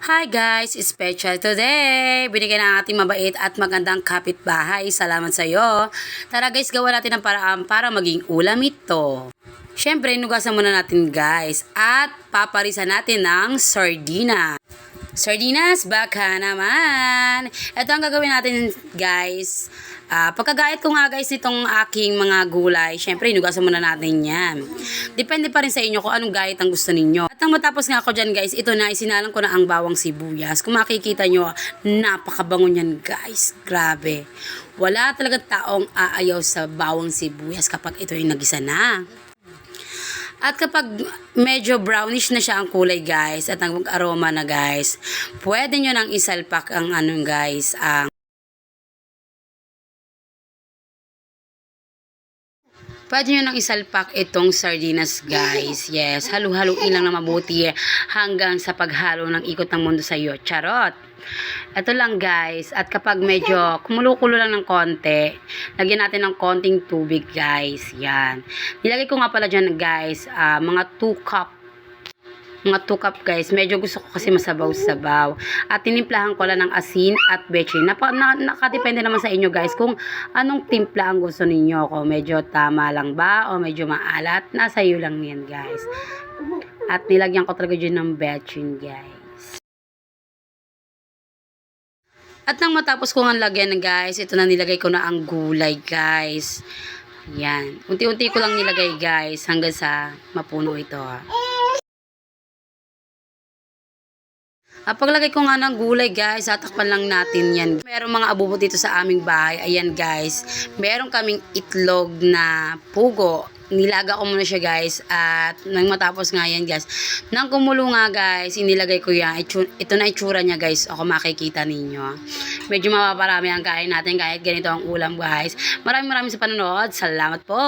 Hi guys, special today. Binigyan ng ating mabait at magandang kapitbahay. Salamat sa iyo. Tara guys, gawa natin ang paraan para maging ulam ito. Syempre, inugasan muna natin guys at paparisan natin ng sardina. Sardinas, baka naman. Ito ang gagawin natin guys. Pagkagayat ko nga guys nitong aking mga gulay, syempre inugasan muna natin yan. Depende pa rin sa inyo kung anong gayat ang gusto ninyo. At nang matapos nga ako dyan guys, ito na, isinalang ko na ang bawang sibuyas. Kung makikita nyo, napakabango niyan guys. Grabe. Wala talagang taong aayaw sa bawang sibuyas kapag ito yung nagisa na. At kapag medyo brownish na siya ang kulay guys at ang aroma na guys, pwede nyo nang isalpak ang guys, pwede nyo nang isalpak itong sardinas guys. Yes, halu-haluin lang na mabuti hanggang sa paghalo ng ikot ng mundo sa iyo. Charot! Ito lang guys. At kapag medyo kumulo-kulo lang ng konti, lagyan natin ng konting tubig guys. Yan. Nilagay ko nga pala dyan guys, mga 2 cup. Mga 2 cup guys. Medyo gusto ko kasi masabaw-sabaw. At tinimplahan ko lang ng asin at bechin. Nakadepende naman sa inyo guys kung anong timpla ang gusto ninyo. Kung medyo tama lang ba o medyo maalat. Nasa iyo lang yan guys. At nilagyan ko talaga dyan ng bechin guys. At nang matapos ko nga lagyan guys, ito na nilagay ko na ang gulay guys. Yan. Unti-unti ko lang nilagay guys hanggang sa mapuno ito. Paglagay ko nga ng gulay guys, tatakpan lang natin yan. Merong mga abubo dito sa aming bahay. Ayan guys. Meron kaming itlog na pugo. Nilaga ko muna siya guys. At nang matapos nga yan guys, nang kumulo nga guys, inilagay ko yan. Ito na itsura niya guys. Ako makikita ninyo. Medyo mapaparami ang kain natin kahit ganito ang ulam guys. Maraming sa panonood. Salamat po.